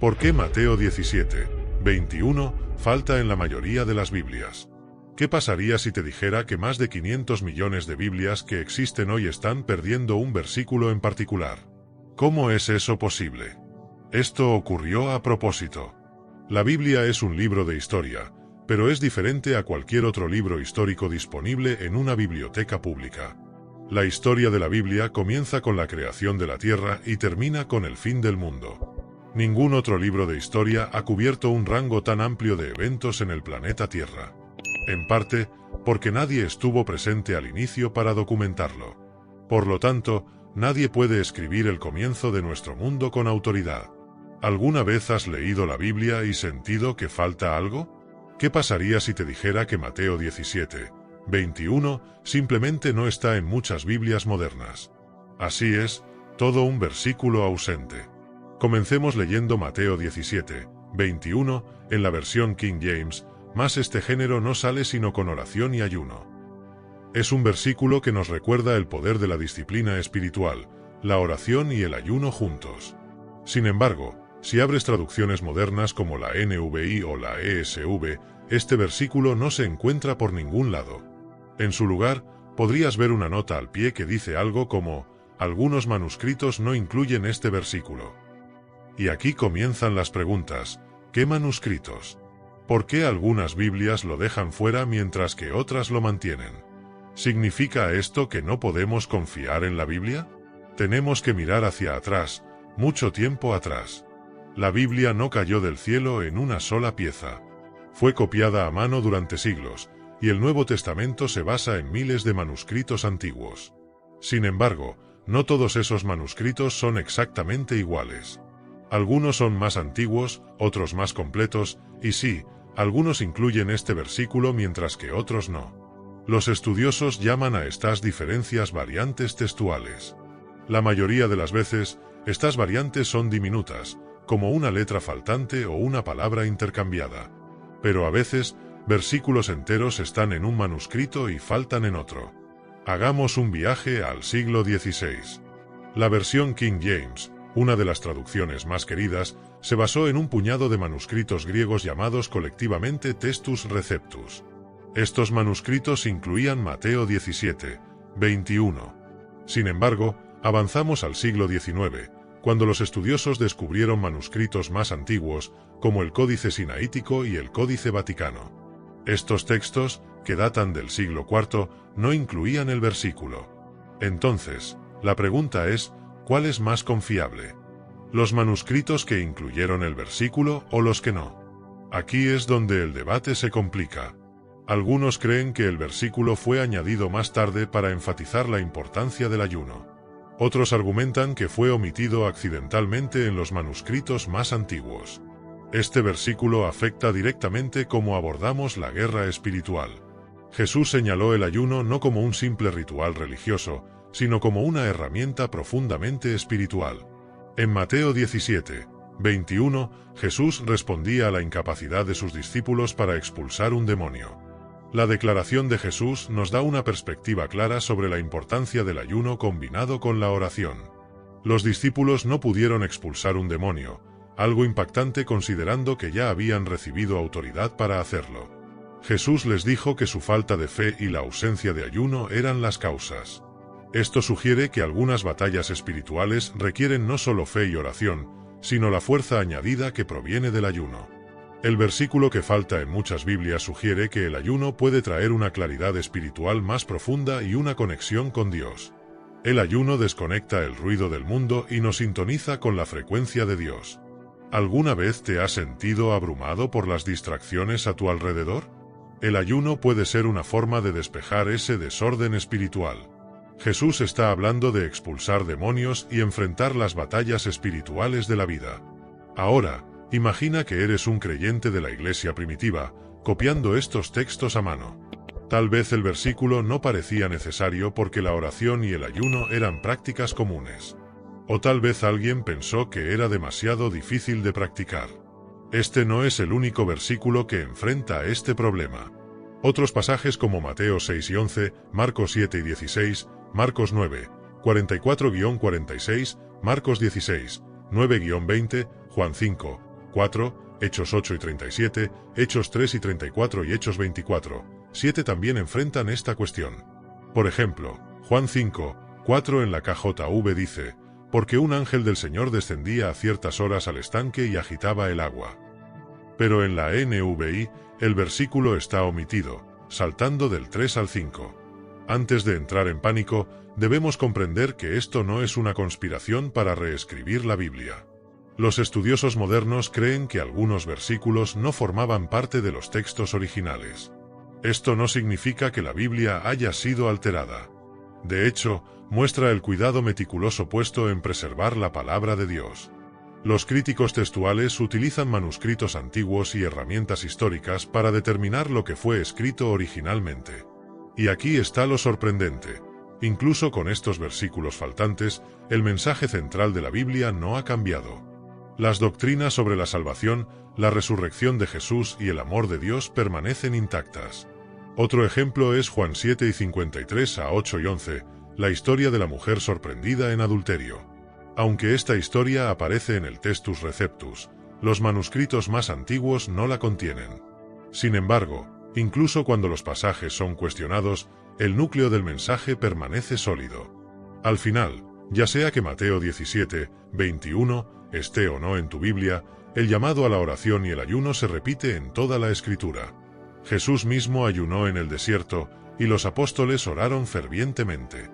¿Por qué Mateo 17, 21 falta en la mayoría de las Biblias? ¿Qué pasaría si te dijera que más de 500 millones de Biblias que existen hoy están perdiendo un versículo en particular? ¿Cómo es eso posible? Esto ocurrió a propósito. La Biblia es un libro de historia, pero es diferente a cualquier otro libro histórico disponible en una biblioteca pública. La historia de la Biblia comienza con la creación de la tierra y termina con el fin del mundo. Ningún otro libro de historia ha cubierto un rango tan amplio de eventos en el planeta Tierra. En parte, porque nadie estuvo presente al inicio para documentarlo. Por lo tanto, nadie puede escribir el comienzo de nuestro mundo con autoridad. ¿Alguna vez has leído la Biblia y sentido que falta algo? ¿Qué pasaría si te dijera que Mateo 17, 21 simplemente no está en muchas Biblias modernas? Así es, todo un versículo ausente. Comencemos leyendo Mateo 17, 21, en la versión King James, más este género no sale sino con oración y ayuno. Es un versículo que nos recuerda el poder de la disciplina espiritual, la oración y el ayuno juntos. Sin embargo, si abres traducciones modernas como la NVI o la ESV, este versículo no se encuentra por ningún lado. En su lugar, podrías ver una nota al pie que dice algo como, algunos manuscritos no incluyen este versículo. Y aquí comienzan las preguntas. ¿Qué manuscritos? ¿Por qué algunas Biblias lo dejan fuera mientras que otras lo mantienen? ¿Significa esto que no podemos confiar en la Biblia? Tenemos que mirar hacia atrás, mucho tiempo atrás. La Biblia no cayó del cielo en una sola pieza. Fue copiada a mano durante siglos, y el Nuevo Testamento se basa en miles de manuscritos antiguos. Sin embargo, no todos esos manuscritos son exactamente iguales. Algunos son más antiguos, otros más completos, y sí, algunos incluyen este versículo mientras que otros no. Los estudiosos llaman a estas diferencias variantes textuales. La mayoría de las veces, estas variantes son diminutas, como una letra faltante o una palabra intercambiada. Pero a veces, versículos enteros están en un manuscrito y faltan en otro. Hagamos un viaje al siglo XVI. La versión King James, una de las traducciones más queridas, se basó en un puñado de manuscritos griegos llamados colectivamente Textus Receptus. Estos manuscritos incluían Mateo 17, 21. Sin embargo, avanzamos al siglo XIX, cuando los estudiosos descubrieron manuscritos más antiguos, como el Códice Sinaítico y el Códice Vaticano. Estos textos, que datan del siglo IV, no incluían el versículo. Entonces, la pregunta es, ¿cuál es más confiable? ¿Los manuscritos que incluyeron el versículo o los que no? Aquí es donde el debate se complica. Algunos creen que el versículo fue añadido más tarde para enfatizar la importancia del ayuno. Otros argumentan que fue omitido accidentalmente en los manuscritos más antiguos. Este versículo afecta directamente cómo abordamos la guerra espiritual. Jesús señaló el ayuno no como un simple ritual religioso, sino como una herramienta profundamente espiritual. En Mateo 17, 21, Jesús respondía a la incapacidad de sus discípulos para expulsar un demonio. La declaración de Jesús nos da una perspectiva clara sobre la importancia del ayuno combinado con la oración. Los discípulos no pudieron expulsar un demonio, algo impactante considerando que ya habían recibido autoridad para hacerlo. Jesús les dijo que su falta de fe y la ausencia de ayuno eran las causas. Esto sugiere que algunas batallas espirituales requieren no solo fe y oración, sino la fuerza añadida que proviene del ayuno. El versículo que falta en muchas Biblias sugiere que el ayuno puede traer una claridad espiritual más profunda y una conexión con Dios. El ayuno desconecta el ruido del mundo y nos sintoniza con la frecuencia de Dios. ¿Alguna vez te has sentido abrumado por las distracciones a tu alrededor? El ayuno puede ser una forma de despejar ese desorden espiritual. Jesús está hablando de expulsar demonios y enfrentar las batallas espirituales de la vida. Ahora, imagina que eres un creyente de la iglesia primitiva, copiando estos textos a mano. Tal vez el versículo no parecía necesario porque la oración y el ayuno eran prácticas comunes. O tal vez alguien pensó que era demasiado difícil de practicar. Este no es el único versículo que enfrenta este problema. Otros pasajes como Mateo 6 y 11, Marcos 7 y 16, Marcos 9, 44-46, Marcos 16, 9-20, Juan 5, 4, Hechos 8 y 37, Hechos 3 y 34 y Hechos 24, 7 también enfrentan esta cuestión. Por ejemplo, Juan 5, 4 en la KJV dice, porque un ángel del Señor descendía a ciertas horas al estanque y agitaba el agua. Pero en la NVI, el versículo está omitido, saltando del 3 al 5. Antes de entrar en pánico, debemos comprender que esto no es una conspiración para reescribir la Biblia. Los estudiosos modernos creen que algunos versículos no formaban parte de los textos originales. Esto no significa que la Biblia haya sido alterada. De hecho, muestra el cuidado meticuloso puesto en preservar la palabra de Dios. Los críticos textuales utilizan manuscritos antiguos y herramientas históricas para determinar lo que fue escrito originalmente. Y aquí está lo sorprendente. Incluso con estos versículos faltantes, el mensaje central de la Biblia no ha cambiado. Las doctrinas sobre la salvación, la resurrección de Jesús y el amor de Dios permanecen intactas. Otro ejemplo es Juan 7 y 53 a 8 y 11, la historia de la mujer sorprendida en adulterio. Aunque esta historia aparece en el Textus Receptus, los manuscritos más antiguos no la contienen. Sin embargo, incluso cuando los pasajes son cuestionados, el núcleo del mensaje permanece sólido. Al final, ya sea que Mateo 17, 21, esté o no en tu Biblia, el llamado a la oración y el ayuno se repite en toda la Escritura. Jesús mismo ayunó en el desierto, y los apóstoles oraron fervientemente.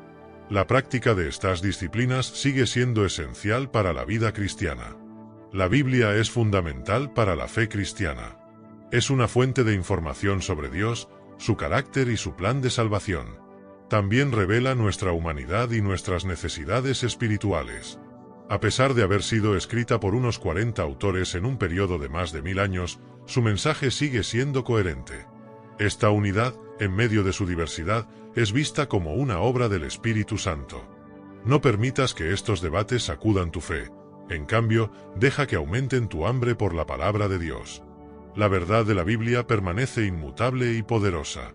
La práctica de estas disciplinas sigue siendo esencial para la vida cristiana. La Biblia es fundamental para la fe cristiana. Es una fuente de información sobre Dios, su carácter y su plan de salvación. También revela nuestra humanidad y nuestras necesidades espirituales. A pesar de haber sido escrita por unos 40 autores en un periodo de más de 1000 años, su mensaje sigue siendo coherente. Esta unidad, en medio de su diversidad, es vista como una obra del Espíritu Santo. No permitas que estos debates sacudan tu fe. En cambio, deja que aumenten tu hambre por la palabra de Dios. La verdad de la Biblia permanece inmutable y poderosa.